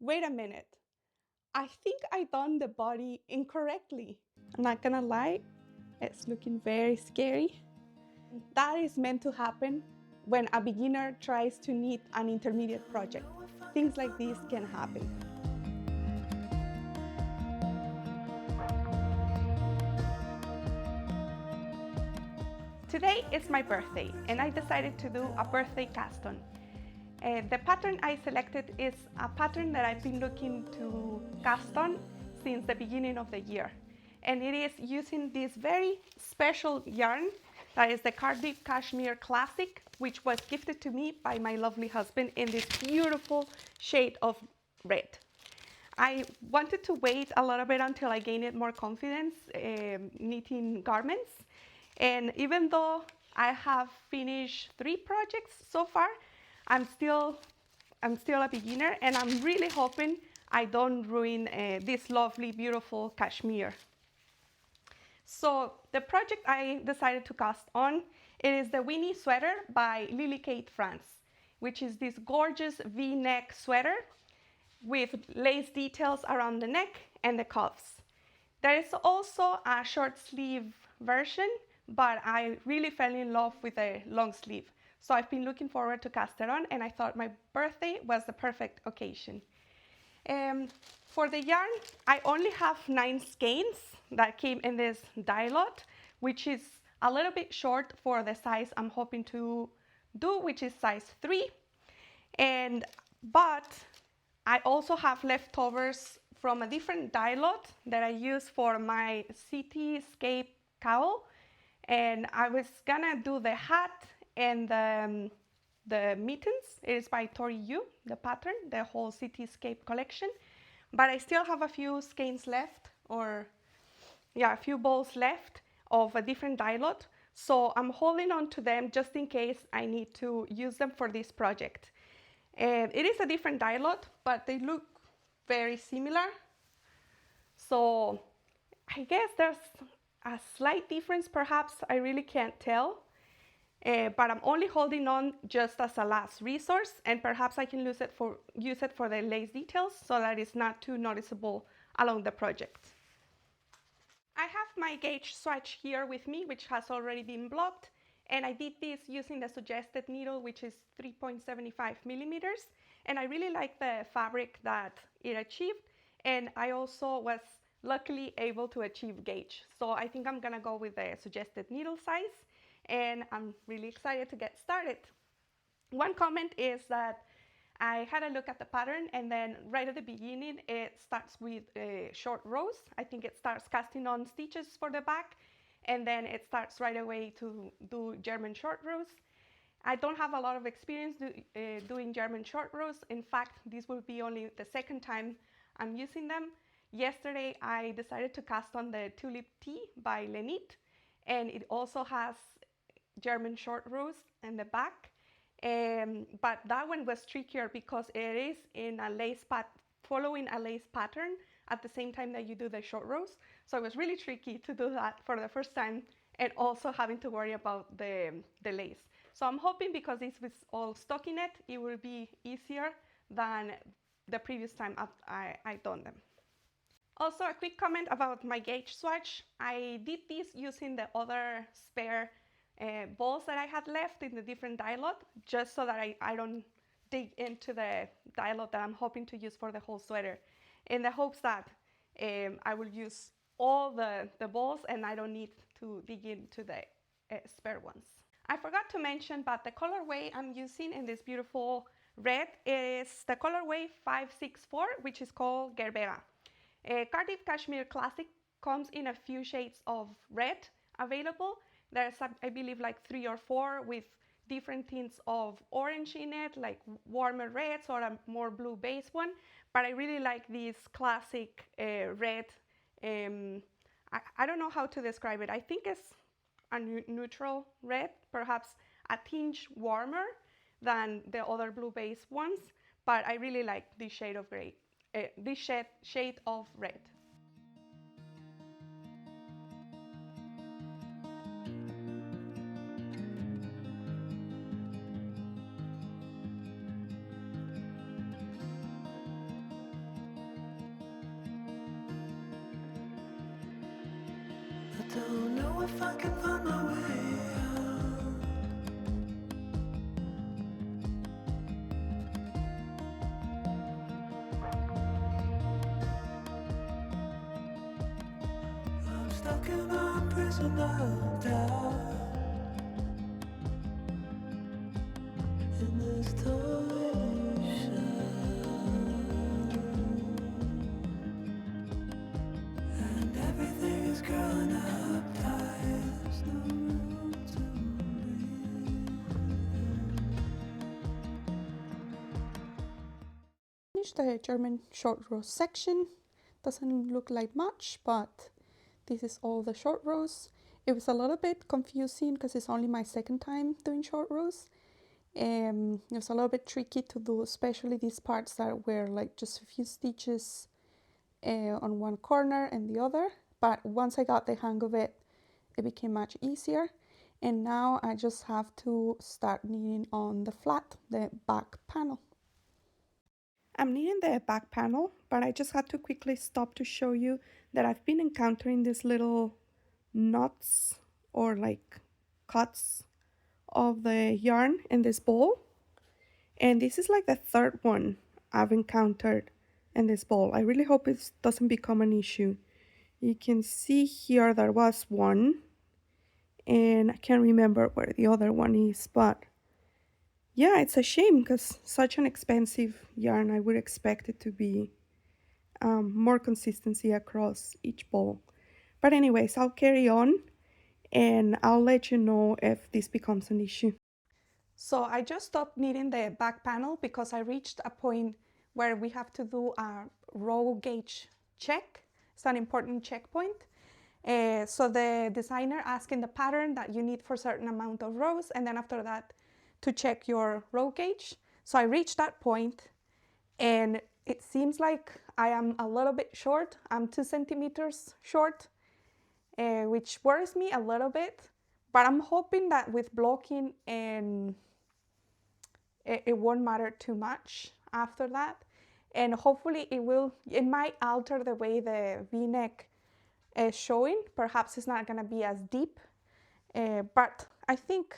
wait a minute, I think I done the body incorrectly. I'm not gonna lie, it's looking very scary. That is meant to happen when a beginner tries to knit an intermediate project. Things like this can happen. Today is my birthday and I decided to do a birthday cast on. The pattern I selected is a pattern that I've been looking to cast on since the beginning of the year. And it is using this very special yarn that is the Cardiff Cashmere Classic, which was gifted to me by my lovely husband in this beautiful shade of red. I wanted to wait a little bit until I gained more confidence knitting garments. And even though I have finished 3 projects so far, I'm still a beginner, and I'm really hoping I don't ruin this lovely, beautiful cashmere. So the project I decided to cast on, it is the Winnie Sweater by Lily Kate France, which is this gorgeous V-neck sweater with lace details around the neck and the cuffs. There is also a short sleeve version, but I really fell in love with the long sleeve. So I've been looking forward to cast it on, and I thought my birthday was the perfect occasion. For the yarn, I only have 9 skeins that came in this die lot, which is a little bit short for the size I'm hoping to do, which is size 3. But I also have leftovers from a different die lot that I use for my cityscape cowl. And I was gonna do the hat and the mittens. It is by Tori Yu, the pattern, the whole cityscape collection. But I still have a few skeins left, a few balls left of a different die lot. So I'm holding on to them just in case I need to use them for this project. And it is a different die lot, but they look very similar. So I guess there's a slight difference, perhaps. I really can't tell. But I'm only holding on just as a last resource, and perhaps I can use it for the lace details so that it's not too noticeable along the project. I have my gauge swatch here with me, which has already been blocked, and I did this using the suggested needle, which is 3.75 millimeters, and I really like the fabric that it achieved, and I also was luckily able to achieve gauge. So I think I'm gonna go with the suggested needle size, and I'm really excited to get started. One comment is that I had a look at the pattern, and then right at the beginning it starts with short rows. I think it starts casting on stitches for the back, and then it starts right away to do German short rows. I don't have a lot of experience doing German short rows. In fact, this will be only the second time I'm using them. Yesterday I decided to cast on the Tulip Tea by Lenit, and it also has German short rows in the back. But that one was trickier because it is in a following a lace pattern at the same time that you do the short rows. So it was really tricky to do that for the first time, and also having to worry about the lace. So I'm hoping, because this was all stockinette, it will be easier than the previous time I done them. Also, a quick comment about my gauge swatch. I did this using the other spare balls that I had left in the different die lot, just so that I don't dig into the die lot that I'm hoping to use for the whole sweater, in the hopes that I will use all the balls and I don't need to dig into the spare ones. I forgot to mention, but the colorway I'm using in this beautiful red is the colorway 564, which is called Gerbera. Cardiff Cashmere Classic comes in a few shades of red available. There's, I believe, like 3 or 4 with different tints of orange in it, like warmer reds or a more blue base one. But I really like this classic red. I don't know how to describe it. I think it's a neutral red, perhaps a tinge warmer than the other blue base ones. But I really like this shade of gray, this shade of red. don't know if I can find my way out. I'm stuck in a prison of doubt. In this tiny shell, and everything is growing up tight. There's no room to Finish the German short row section. Doesn't look like much, but this is all the short rows. It was a little bit confusing because it's only my second time doing short rows. It was a little bit tricky to do, especially these parts that were like just a few stitches on one corner and the other. But once I got the hang of it, it became much easier. And now I just have to start knitting on the flat, the back panel. I'm knitting the back panel, but I just had to quickly stop to show you that I've been encountering these little knots or like cuts of the yarn in this ball. And this is like the third one I've encountered in this ball. I really hope it doesn't become an issue. You can see here there was one, and I can't remember where the other one is, but yeah, it's a shame because such an expensive yarn, I would expect it to be more consistency across each ball. But anyways, I'll carry on and I'll let you know if this becomes an issue. So I just stopped knitting the back panel because I reached a point where we have to do a row gauge check. It's an important checkpoint. So the designer asked in the pattern that you need for a certain amount of rows, and then after that to check your row gauge. So I reached that point, and it seems like I am a little bit short. I'm 2 centimeters short, which worries me a little bit, but I'm hoping that with blocking and it won't matter too much after that. And hopefully it might alter the way the V-neck is showing. Perhaps it's not gonna be as deep, but I think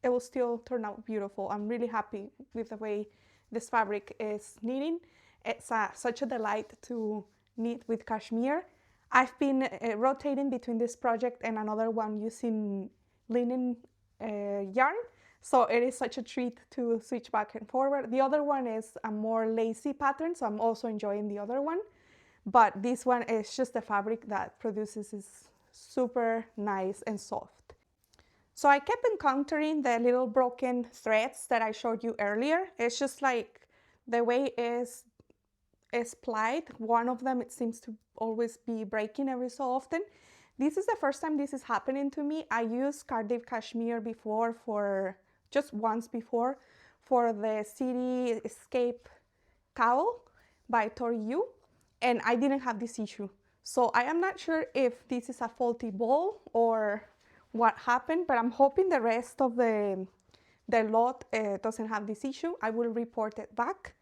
it will still turn out beautiful. I'm really happy with the way this fabric is knitting. It's such a delight to knit with cashmere. I've been rotating between this project and another one using linen yarn. So it is such a treat to switch back and forward. The other one is a more lacy pattern, so I'm also enjoying the other one. But this one is just the fabric that produces is super nice and soft. So I kept encountering the little broken threads that I showed you earlier. It's just like the way is plied. One of them, it seems to always be breaking every so often. This is the first time this is happening to me. I used Cardiff Cashmere before just once before for the Cityscape cowl by Tori Yu, and I didn't have this issue. So I am not sure if this is a faulty ball or what happened, but I'm hoping the rest of the lot doesn't have this issue. I will report it back.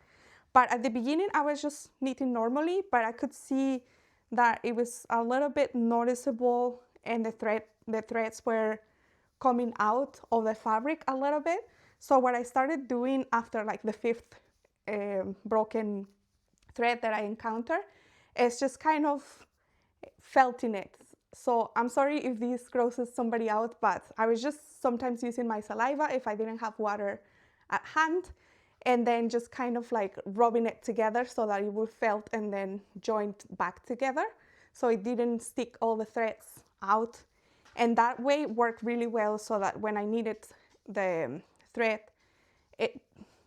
But at the beginning, I was just knitting normally, but I could see that it was a little bit noticeable and the threads were coming out of the fabric a little bit. So what I started doing after like the fifth broken thread that I encountered is just kind of felting it. So I'm sorry if this grosses somebody out, but I was just sometimes using my saliva if I didn't have water at hand, and then just kind of like rubbing it together so that it would felt and then joined back together, so it didn't stick all the threads out. And that way worked really well, so that when I needed the thread, it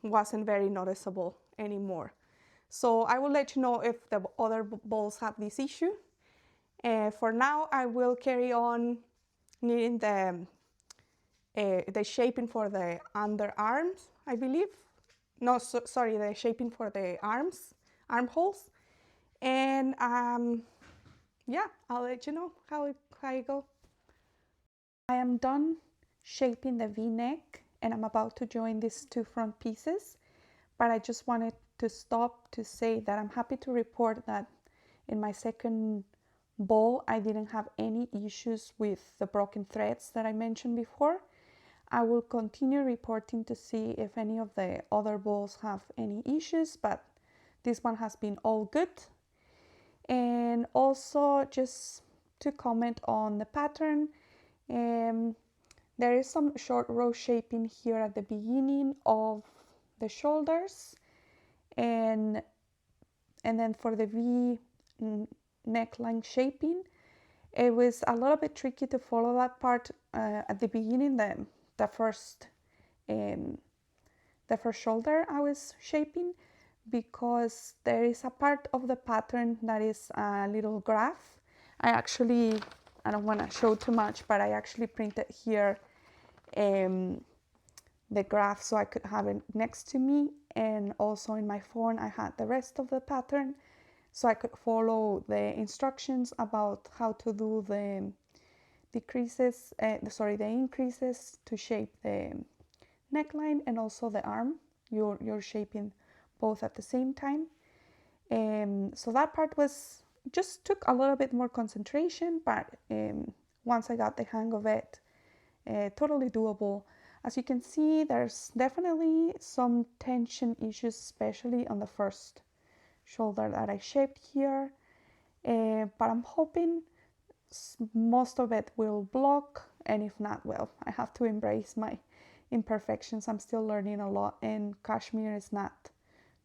wasn't very noticeable anymore. So I will let you know if the other balls have this issue. For now, I will carry on knitting the shaping for the underarms, I believe. No, sorry, the shaping for the armholes. And yeah, I'll let you know how it go. I am done shaping the V-neck, and I'm about to join these two front pieces. But I just wanted to stop to say that I'm happy to report that in my second bow, I didn't have any issues with the broken threads that I mentioned before. I will continue reporting to see if any of the other bows have any issues, but this one has been all good. And also just to comment on the pattern, there is some short row shaping here at the beginning of the shoulders, and then for the V neckline shaping, it was a little bit tricky to follow that part at the beginning. The first shoulder I was shaping, because there is a part of the pattern that is a little graph. I don't want to show too much, but I actually printed here the graph so I could have it next to me, and also in my phone I had the rest of the pattern so I could follow the instructions about how to do the increases to shape the neckline and also the arm. You're shaping both at the same time. So that part just took a little bit more concentration, but once I got the hang of it, totally doable. As you can see, there's definitely some tension issues, especially on the first shoulder that I shaped here, but I'm hoping most of it will block, and if not, well, I have to embrace my imperfections. I'm still learning a lot, and cashmere is not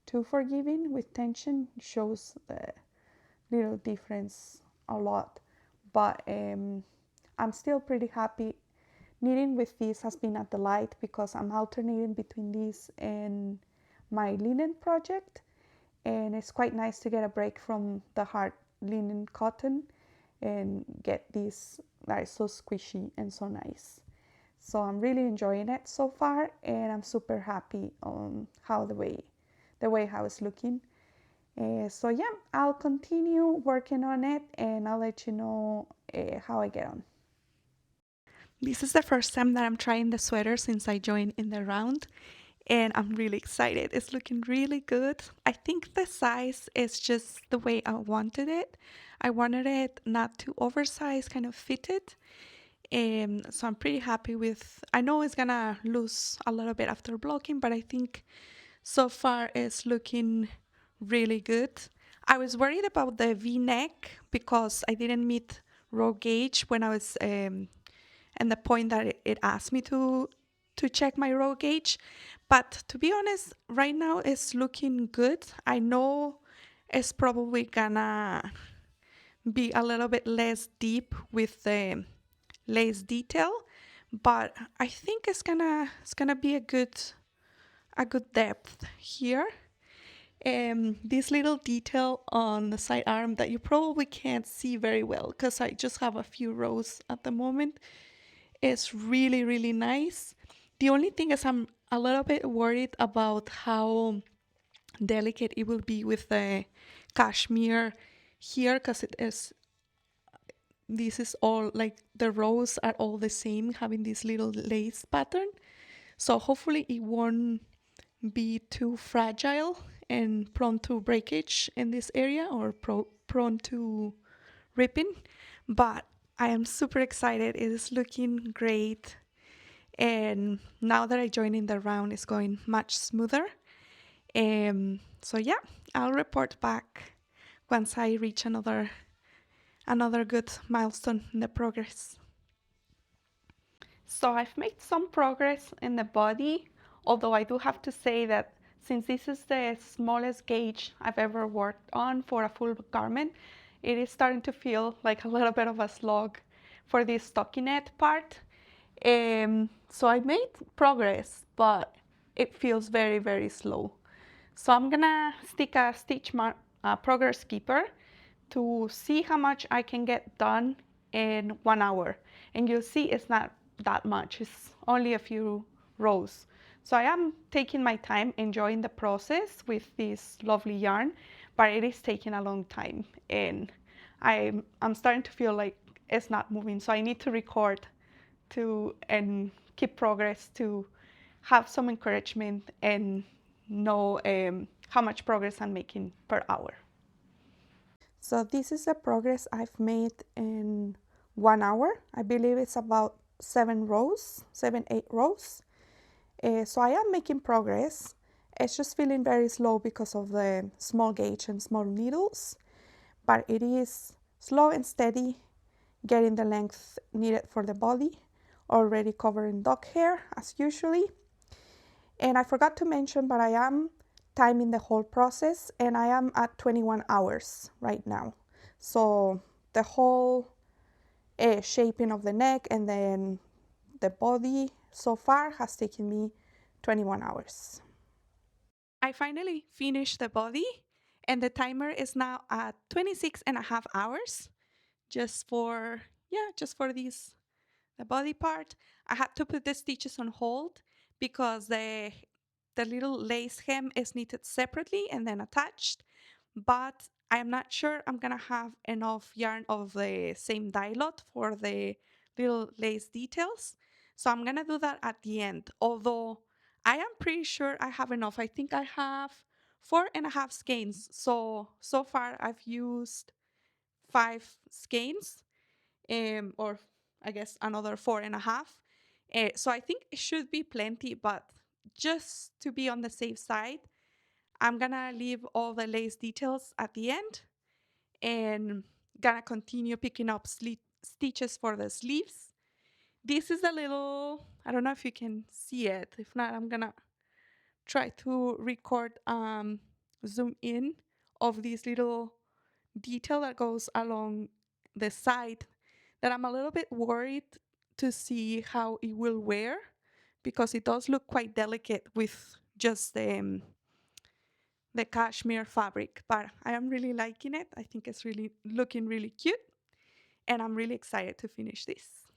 too forgiving with tension. It shows the little difference a lot, but I'm still pretty happy. Knitting with this has been a delight because I'm alternating between this and my linen project, and it's quite nice to get a break from the hard linen cotton and get this that is so squishy and so nice. So I'm really enjoying it so far, and I'm super happy on how the way how it's looking. So yeah, I'll continue working on it, and I'll let you know how I get on. This is the first time that I'm trying the sweater since I joined in the round, and I'm really excited. It's looking really good. I think the size is just the way I wanted it. I wanted it not too oversized, kind of fitted. So I'm pretty happy with, I know it's gonna lose a little bit after blocking, but I think so far it's looking really good. I was worried about the V-neck because I didn't meet row gauge when I was and the point that it asked me to check my row gauge. But to be honest, right now it's looking good. I know it's probably gonna be a little bit less deep with the lace detail, but I think it's gonna be a good depth here. This little detail on the side arm that you probably can't see very well because I just have a few rows at the moment, is really, really nice. The only thing is I'm a little bit worried about how delicate it will be with the cashmere here, because this is all like the rows are all the same, having this little lace pattern. So hopefully it won't be too fragile and prone to breakage in this area, or prone to ripping. But I am super excited. It is looking great. And now that I joined in the round, it's going much smoother. So yeah, I'll report back once I reach another good milestone in the progress. So I've made some progress in the body, although I do have to say that since this is the smallest gauge I've ever worked on for a full garment, it is starting to feel like a little bit of a slog for this stockinette part. So I made progress, but it feels very, very slow. So I'm gonna stick a stitch progress keeper to see how much I can get done in 1 hour. And you'll see it's not that much, it's only a few rows. So I am taking my time, enjoying the process with this lovely yarn, but it is taking a long time, and I'm starting to feel like it's not moving. So I need to record and keep progress to have some encouragement and know how much progress I'm making per hour. So this is the progress I've made in 1 hour. I believe it's about 8 rows. So I am making progress. It's just feeling very slow because of the small gauge and small needles, but it is slow and steady, getting the length needed for the body, already covering dog hair as usually. And I forgot to mention, but I am timing the whole process, and I am at 21 hours right now. So the whole shaping of the neck and then the body so far has taken me 21 hours. I finally finished the body, and the timer is now at 26 and a half hours just for, just for the body part. I had to put the stitches on hold because the little lace hem is knitted separately and then attached, but I'm not sure I'm gonna have enough yarn of the same dye lot for the little lace details. So I'm gonna do that at the end, although I am pretty sure I have enough. I think I have 4.5 skeins. So far I've used 5 skeins, or I guess another 4.5. So I think it should be plenty, but just to be on the safe side, I'm gonna leave all the lace details at the end and gonna continue picking up stitches for the sleeves. This is a little, I don't know if you can see it. If not, I'm gonna try to record zoom in of this little detail that goes along the side that I'm a little bit worried to see how it will wear, because it does look quite delicate with just the cashmere fabric, but I am really liking it. I think it's really looking really cute, and I'm really excited to finish this.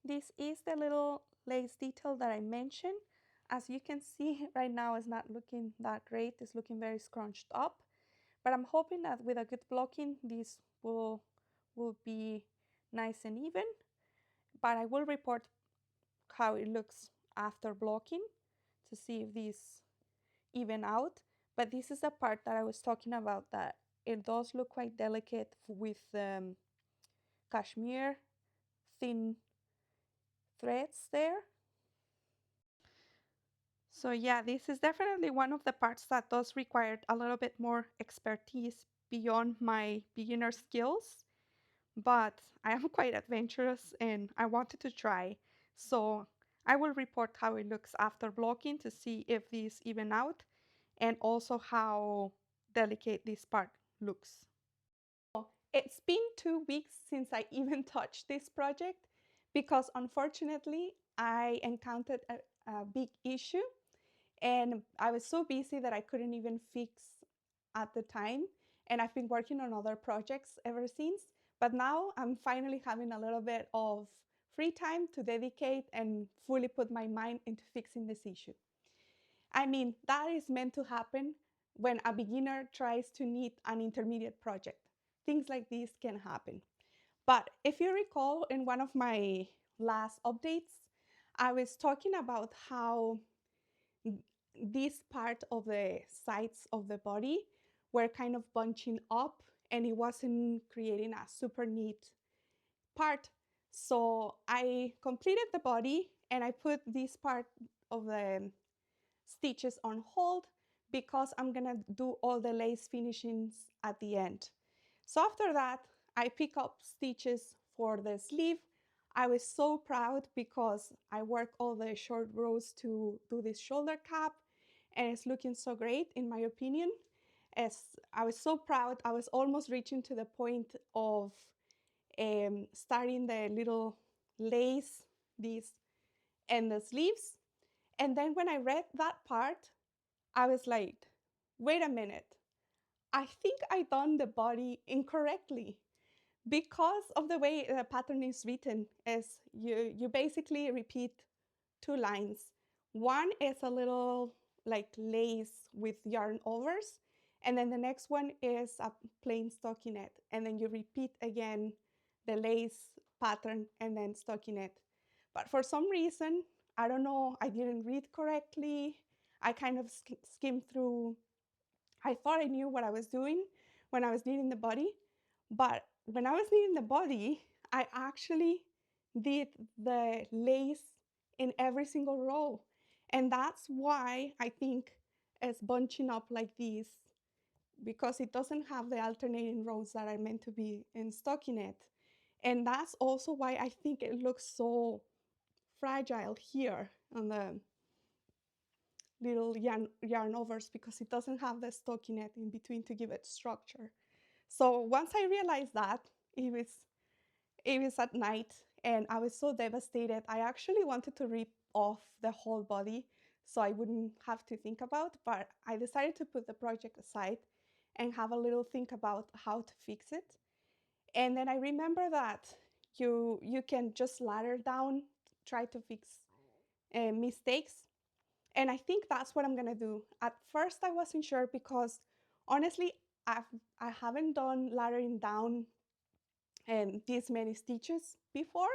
This is the little lace detail that I mentioned. As you can see, right now it's not looking that great. It's looking very scrunched up, but I'm hoping that with a good blocking, this will be nice and even. But I will report how it looks after blocking to see if these even out. But this is the part that I was talking about, that it does look quite delicate with cashmere thin threads there. So yeah, this is definitely one of the parts that does require a little bit more expertise beyond my beginner skills, but I am quite adventurous and I wanted to try. So I will report how it looks after blocking to see if these even out, and also how delicate this part looks. It's been 2 weeks since I even touched this project because unfortunately I encountered a big issue, and I was so busy that I couldn't even fix at the time, and I've been working on other projects ever since. But now I'm finally having a little bit of free time to dedicate and fully put my mind into fixing this issue. I mean, that is meant to happen when a beginner tries to knit an intermediate project. Things like this can happen. But if you recall, in one of my last updates, I was talking about how this part of the sides of the body were kind of bunching up and it wasn't creating a super neat part. So I completed the body and I put this part of the stitches on hold because I'm gonna do all the lace finishings at the end. So after that, I pick up stitches for the sleeve. I was so proud because I work all the short rows to do this shoulder cap, and it's looking so great in my opinion. As I was so proud, I was almost reaching to the point of starting the little lace, these, and the sleeves. And then when I read that part, I was like, wait a minute, I think I done the body incorrectly because of the way the pattern is written. Is you basically repeat 2 lines. One is a little like lace with yarn overs, and then the next one is a plain stockinette, and then you repeat again the lace pattern and then stockinette. But for some reason, I don't know, I didn't read correctly. I kind of skimmed through. I thought I knew what I was doing, when I was knitting the body. But when I was knitting the body, I actually did the lace in every single row. And that's why I think it's bunching up like this, because it doesn't have the alternating rows that are meant to be in stockinette. And that's also why I think it looks so fragile here on the little yarn overs, because it doesn't have the stockinette in between to give it structure. So once I realized that, it was at night and I was so devastated. I actually wanted to rip off the whole body so I wouldn't have to think about, but I decided to put the project aside and have a little think about how to fix it. And then I remember that you can just ladder down, try to fix mistakes. And I think that's what I'm gonna do. At first I wasn't sure because honestly, I haven't done laddering down this many stitches before,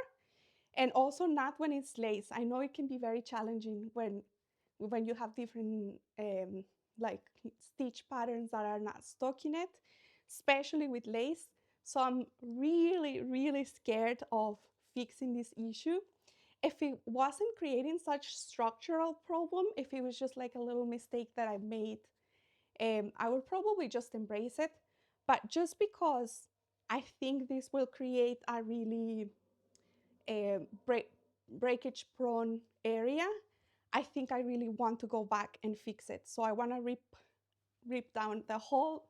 and also not when it's lace. I know it can be very challenging when you have different like stitch patterns that are not stockinette, especially with lace. So I'm really scared of fixing this issue. If it wasn't creating such structural problem, if it was just like a little mistake that I made, I would probably just embrace it. But just because I think this will create a really breakage prone area, I think I really want to go back and fix it. So I want to rip down the whole,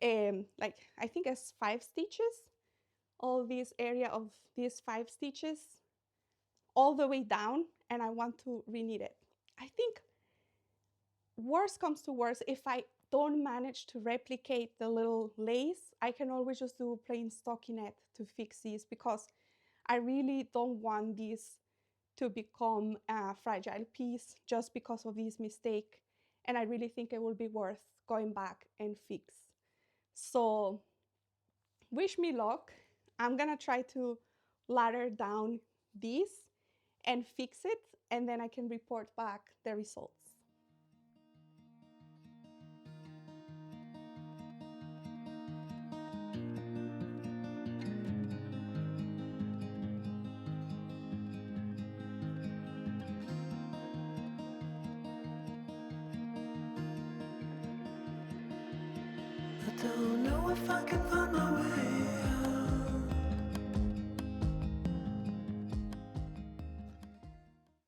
like I think it's 5 stitches, all this area of these 5 stitches, all the way down, and I want to reknit it. I think worst comes to worst, if I don't manage to replicate the little lace, I can always just do plain stockinette to fix this, because I really don't want this to become a fragile piece just because of this mistake. And I really think it will be worth going back and fix. So wish me luck. I'm gonna try to ladder down this and fix it, and then I can report back the results. I don't know if I can find my way out.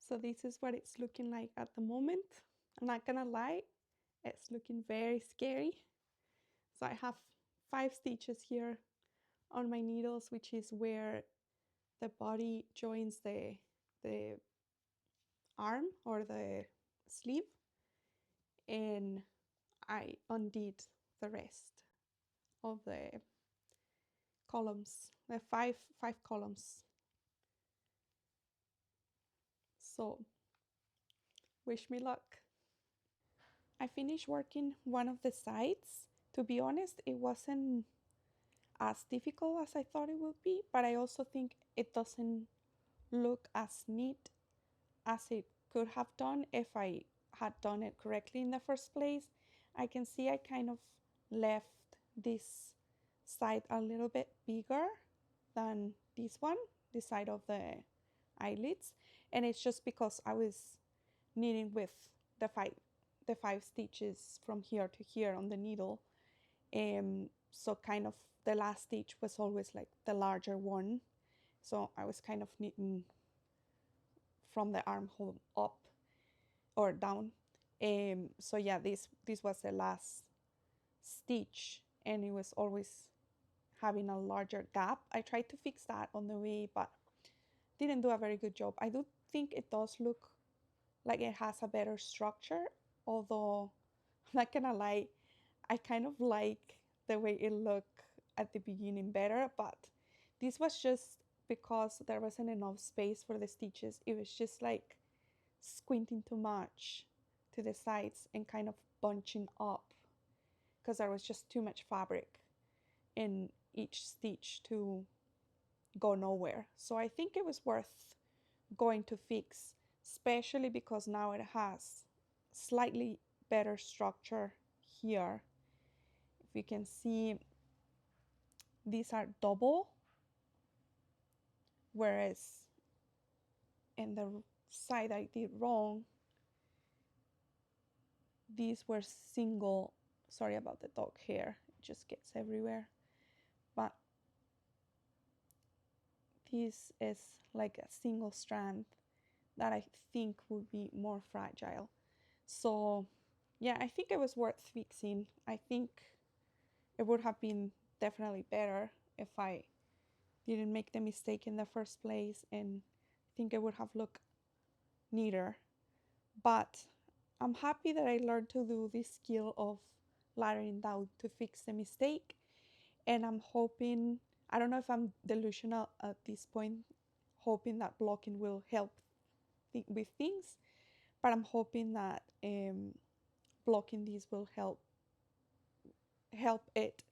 So this is what it's looking like at the moment. I'm not gonna lie, it's looking very scary. So I have 5 stitches here on my needles, which is where the body joins the arm or the sleeve, and I undid the rest of the columns, the five columns. So wish me luck. I finished working one of the sides. To be honest, it wasn't as difficult as I thought it would be, but I also think it doesn't look as neat as it could have done if I had done it correctly in the first place. I can see I kind of left this side a little bit bigger than this one, the side of the eyelids, and it's just because I was knitting with the five stitches from here to here on the needle. So kind of the last stitch was always like the larger one, so I was kind of knitting from the armhole up or down. So yeah, this was the last stitch, and it was always having a larger gap. I tried to fix that on the way, but didn't do a very good job. I do think it does look like it has a better structure, although I'm not gonna lie, I kind of like the way it looked at the beginning better, but this was just because there wasn't enough space for the stitches. It was just like squinting too much to the sides and kind of bunching up because there was just too much fabric in each stitch to go nowhere. So I think it was worth going to fix, especially because now it has slightly better structure here. you can see, these are double, whereas in the side I did wrong, these were single. Sorry about the dog hair, it just gets everywhere. But this is like a single strand that I think would be more fragile. So yeah, I think it was worth fixing. I think it would have been definitely better if I didn't make the mistake in the first place, and I think it would have looked neater. But I'm happy that I learned to do this skill of laddering down to fix the mistake, and I'm hoping, I don't know if I'm delusional at this point, hoping that blocking will help with things, but I'm hoping that blocking these will help it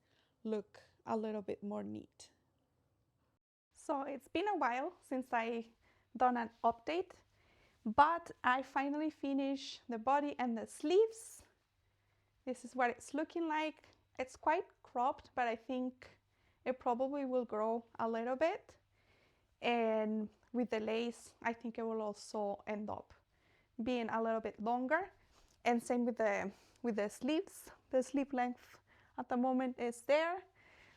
look a little bit more neat. So it's been a while since I done an update, but I finally finished the body and the sleeves. This is what it's looking like. It's quite cropped, but I think it probably will grow a little bit. And with the lace, I think it will also end up being a little bit longer. And same with the sleeves. The sleeve length at the moment is there.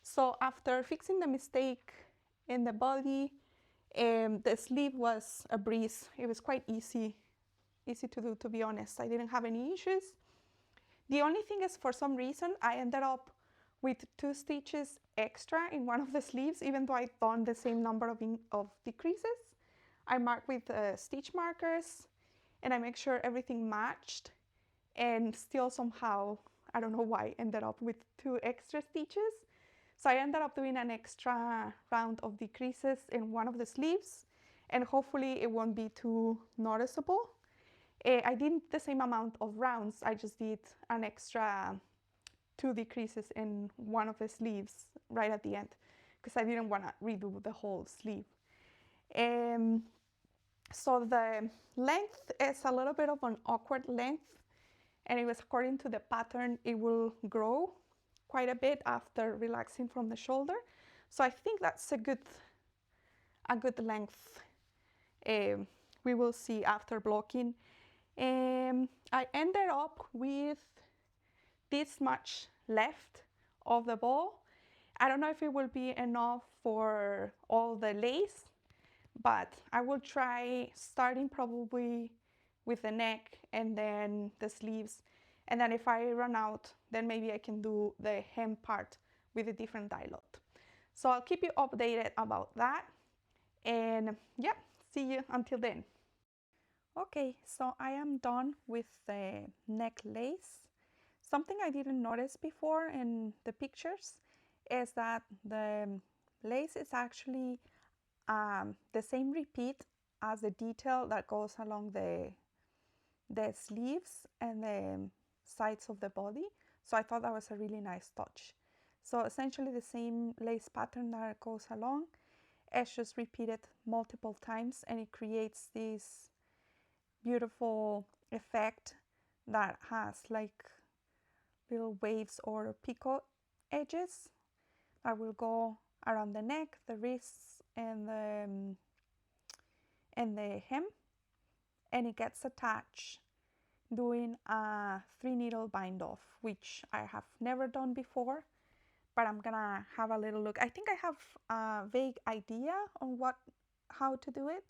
So after fixing the mistake in the body, the sleeve was a breeze. It was quite easy to do, to be honest. I didn't have any issues. The only thing is, for some reason, I ended up with 2 stitches extra in one of the sleeves, even though I'd done the same number of decreases. I marked with stitch markers, and I make sure everything matched, and still somehow, I don't know why, ended up with 2 extra stitches. So I ended up doing an extra round of decreases in one of the sleeves, and hopefully it won't be too noticeable. I did the same amount of rounds, I just did an extra 2 decreases in one of the sleeves right at the end, because I didn't want to redo the whole sleeve. So the length is a little bit of an awkward length, and it was according to the pattern, it will grow quite a bit after relaxing from the shoulder. So I think that's a good length. We will see after blocking. I ended up with this much left of the ball. I don't know if it will be enough for all the lace, but I will try starting probably with the neck and then the sleeves. And then if I run out, then maybe I can do the hem part with a different dye lot. So I'll keep you updated about that. And yeah, see you until then. Okay, so I am done with the neck lace. Something I didn't notice before in the pictures is that the lace is actually the same repeat as the detail that goes along the sleeves and the sides of the body. So I thought that was a really nice touch. So essentially the same lace pattern that goes along, it's just repeated multiple times, and it creates this beautiful effect that has like little waves or picot edges that will go around the neck, the wrists, and the hem, and it gets attached doing a 3-needle bind off, which I have never done before, but I'm gonna have a little look. I think I have a vague idea on how to do it,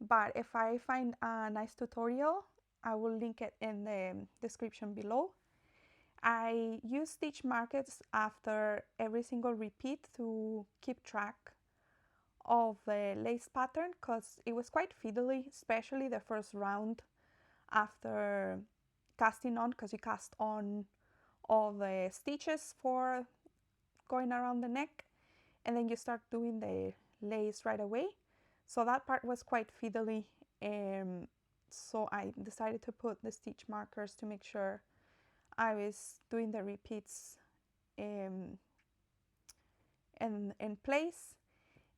but if I find a nice tutorial, I will link it in the description below. I use stitch markers after every single repeat to keep track of the lace pattern, because it was quite fiddly, especially the first round after casting on, because you cast on all the stitches for going around the neck, and then you start doing the lace right away. So that part was quite fiddly, so I decided to put the stitch markers to make sure I was doing the repeats in place.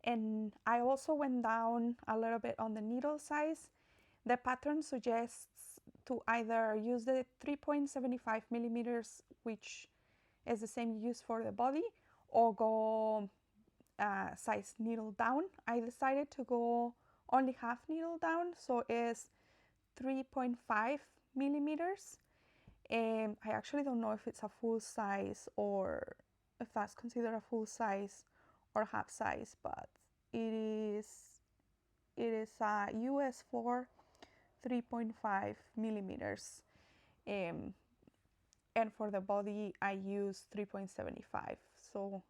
And I also went down a little bit on the needle size. The pattern suggests to either use the 3.75 millimeters, which is the same you use for the body, or go size needle down. I decided to go only half needle down, so it's 3.5 millimeters. I actually don't know if it's a full size or if that's considered a full size or half size, but it is a US 4 3.5 millimeters. And for the body I use 3.75, so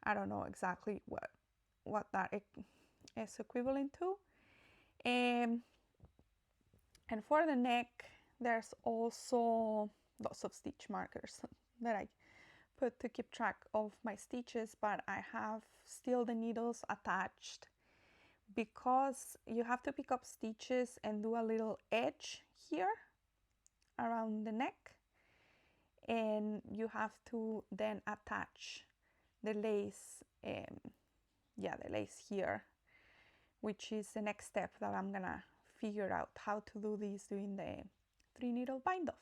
I don't know exactly what that is equivalent to. And for the neck, there's also lots of stitch markers that I put to keep track of my stitches, but I have still the needles attached because you have to pick up stitches and do a little edge here around the neck, and you have to then attach the lace, the lace here, which is the next step that I'm gonna figure out how to do this doing the 3-needle bind off.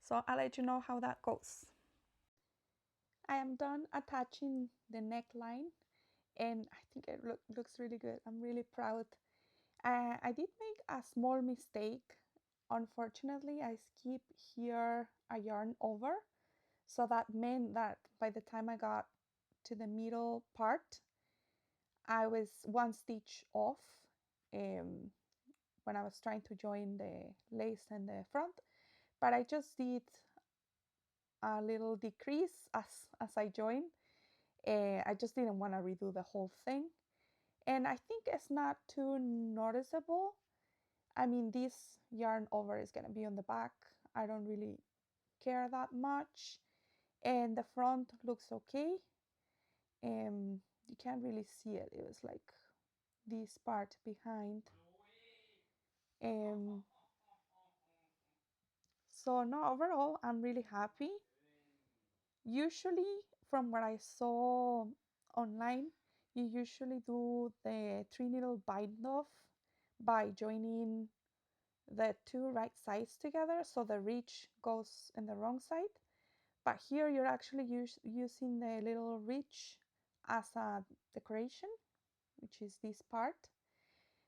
So I'll let you know how that goes. I am done attaching the neckline, and I think it looks really good. I'm really proud. I did make a small mistake. Unfortunately, I skipped here a yarn over, so that meant that by the time I got to the middle part, I was one stitch off when I was trying to join the lace and the front, but I just did a little decrease as I joined. I just didn't want to redo the whole thing, and I think it's not too noticeable. I mean, this yarn over is gonna be on the back. I don't really care that much, and the front looks okay. You can't really see it. It was like this part behind. So no, overall, I'm really happy. Usually, from what I saw online, you usually do the 3-needle bind off by joining the two right sides together, so the ridge goes in the wrong side. But here you're actually using the little ridge as a decoration, which is this part.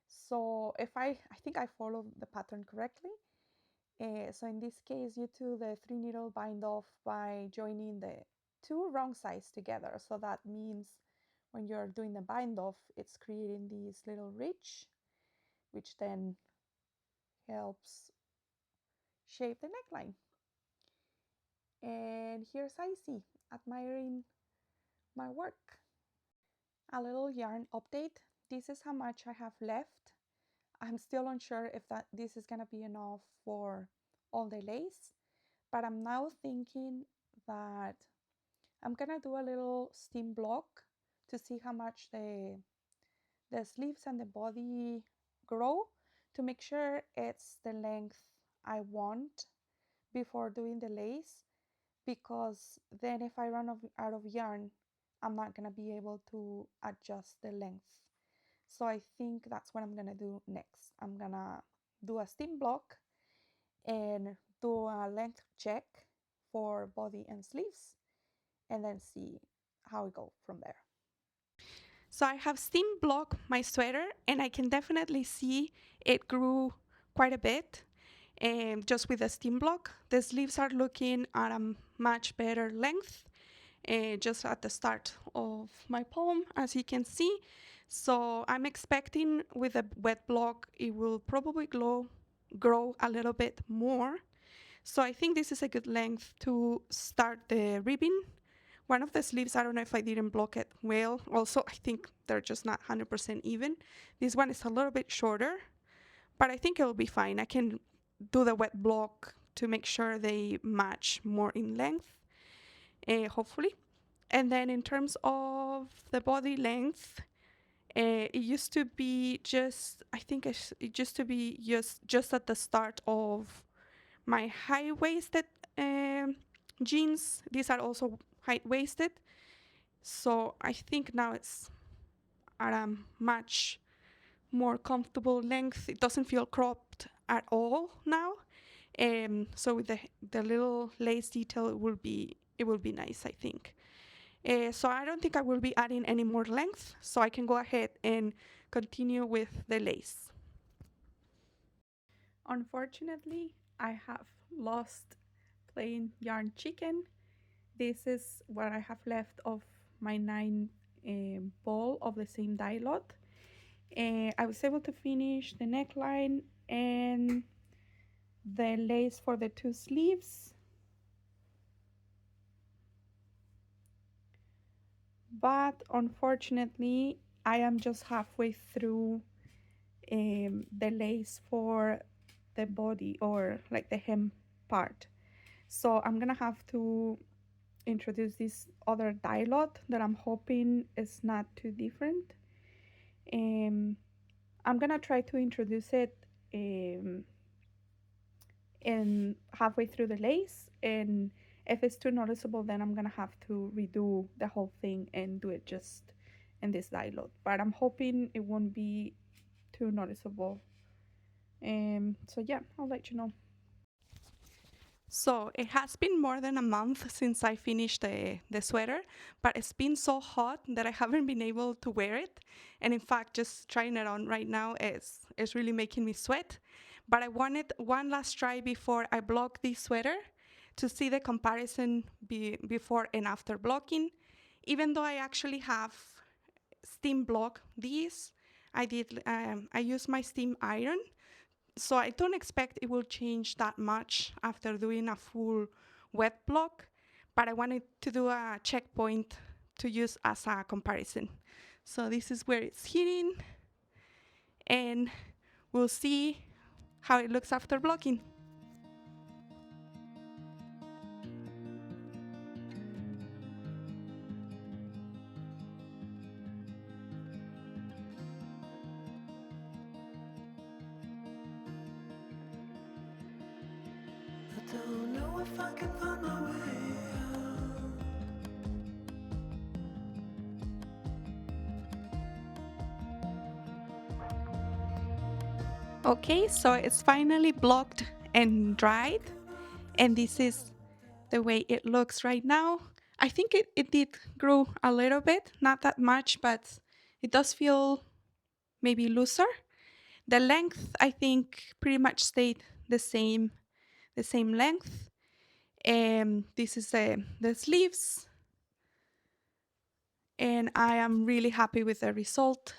So if I think I followed the pattern correctly. So in this case, you do the 3-needle bind off by joining the two wrong sides together. So that means when you're doing the bind off, it's creating this little ridge, which then helps shape the neckline. And here's Icy admiring my work. A little yarn update. This is how much I have left. I'm still unsure if this is gonna be enough for all the lace, but I'm now thinking that I'm gonna do a little steam block to see how much the sleeves and the body grow, to make sure it's the length I want before doing the lace, because then if I run out of yarn, I'm not gonna be able to adjust the length. So I think that's what I'm gonna do next. I'm gonna do a steam block and do a length check for body and sleeves, and then see how we go from there. So I have steam blocked my sweater, and I can definitely see it grew quite a bit. And just with the steam block, the sleeves are looking at a much better length, just at the start of my palm, as you can see. So I'm expecting with a wet block, it will probably grow a little bit more. So I think this is a good length to start the ribbing. One of the sleeves, I don't know if I didn't block it well. Also, I think they're just not 100% even. This one is a little bit shorter, but I think it'll be fine. I can do the wet block to make sure they match more in length, hopefully. And then in terms of the body length, it used to be just, I think it used to be just at the start of my high-waisted jeans. These are also high-waisted. So I think now it's at a much more comfortable length. It doesn't feel cropped at all now. So with the little lace detail, it will be it will be nice, I think. So I don't think I will be adding any more length, so I can go ahead and continue with the lace. Unfortunately, I have lost plain yarn chicken. This is what I have left of my 9 ball of the same dye lot. I was able to finish the neckline and the lace for the 2 sleeves, but unfortunately I am just halfway through the lace for the body, or like the hem part. So I'm gonna have to introduce this other dye lot that I'm hoping is not too different. I'm gonna try to introduce it in halfway through the lace, and if it's too noticeable, then I'm gonna have to redo the whole thing and do it just in this dye lot, but I'm hoping it won't be too noticeable. So yeah, I'll let you know. So it has been more than a month since I finished the sweater, but it's been so hot that I haven't been able to wear it. And in fact, just trying it on right now is really making me sweat. But I wanted one last try before I block this sweater to see the comparison before and after blocking. Even though I actually have steam block these, I used my steam iron, so I don't expect it will change that much after doing a full wet block, but I wanted to do a checkpoint to use as a comparison. So this is where it's hitting, and we'll see how it looks after blocking. I don't know if I can find my way out. Okay, so it's finally blocked and dried, and this is the way it looks right now. I think it did grow a little bit, not that much, but it does feel maybe looser. The length, I think, pretty much stayed the same length. This is the sleeves, and I am really happy with the result.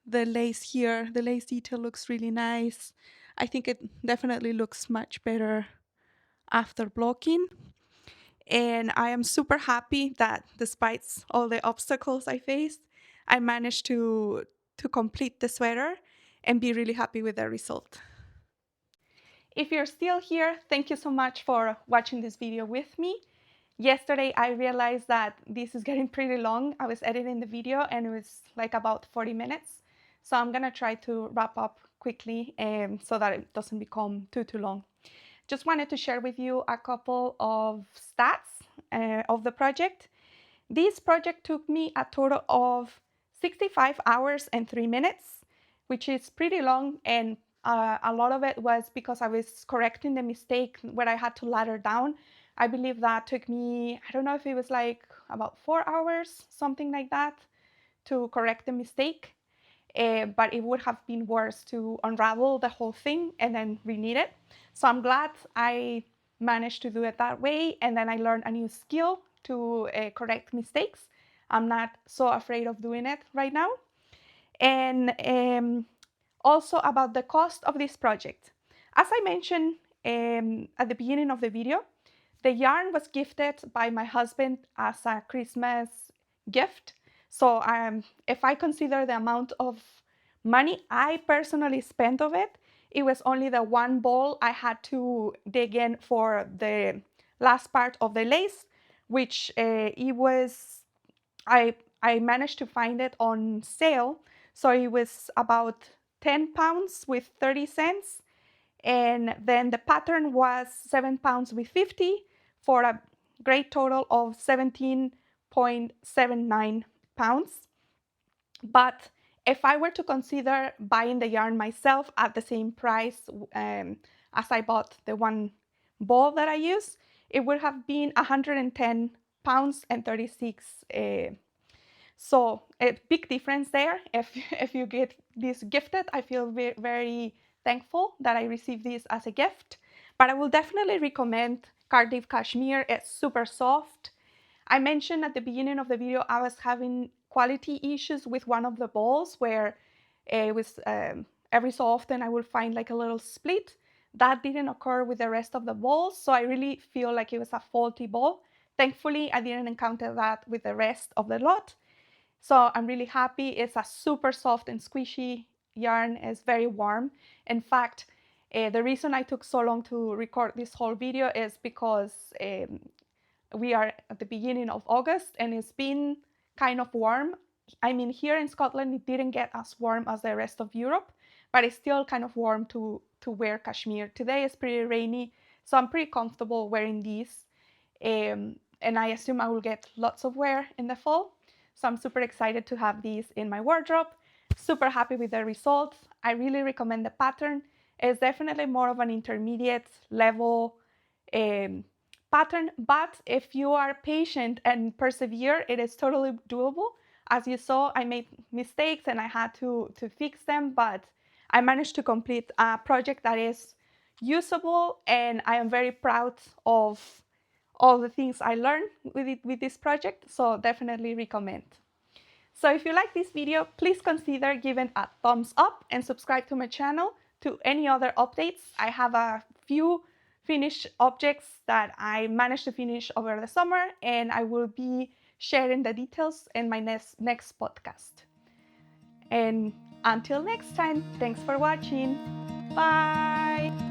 The lace here, the lace detail looks really nice. I think it definitely looks much better after blocking. And I am super happy that despite all the obstacles I faced, I managed to complete the sweater and be really happy with the result. If you're still here, thank you so much for watching this video with me. Yesterday, I realized that this is getting pretty long. I was editing the video and it was like about 40 minutes. So I'm gonna try to wrap up quickly so that it doesn't become too long. Just wanted to share with you a couple of stats of the project. This project took me a total of 65 hours and 3 minutes, which is pretty long, and a lot of it was because I was correcting the mistake where I had to ladder down. I believe that took me, I don't know if it was like about 4 hours, something like that, to correct the mistake. But it would have been worse to unravel the whole thing and then reknit it. So I'm glad I managed to do it that way, and then I learned a new skill to correct mistakes. I'm not so afraid of doing it right now. And also about the cost of this project. As I mentioned at the beginning of the video, the yarn was gifted by my husband as a Christmas gift. So if I consider the amount of money I personally spent of it, it was only the one ball I had to dig in for the last part of the lace, which it was, I managed to find it on sale. So it was about 10 pounds with 30 cents. And then the pattern was 7 pounds with 50 for a great total of 17.79 pounds. But if I were to consider buying the yarn myself at the same price as I bought the one ball that I use, it would have been 110 pounds and 36. So a big difference there. If you get this gifted, I feel very thankful that I received this as a gift. But I will definitely recommend Cardiff Cashmere. It's super soft. I mentioned at the beginning of the video I was having quality issues with one of the balls where it was every so often I would find like a little split. That didn't occur with the rest of the balls, so I really feel like it was a faulty ball. Thankfully, I didn't encounter that with the rest of the lot. So I'm really happy. It's a super soft and squishy yarn. It's very warm. In fact, the reason I took so long to record this whole video is because we are at the beginning of August and it's been kind of warm. I mean, here in Scotland, it didn't get as warm as the rest of Europe, but it's still kind of warm to wear cashmere. Today is pretty rainy, so I'm pretty comfortable wearing these. And I assume I will get lots of wear in the fall. So I'm super excited to have these in my wardrobe. Super happy with the results. I really recommend the pattern. It's definitely more of an intermediate level pattern, but if you are patient and persevere, it is totally doable. As you saw, I made mistakes and I had to fix them, but I managed to complete a project that is usable, and I am very proud of all the things I learned with this project, so definitely recommend. So if you like this video, please consider giving a thumbs up and subscribe to my channel to any other updates. I have a few finished objects that I managed to finish over the summer, and I will be sharing the details in my next podcast. And until next time, thanks for watching. Bye!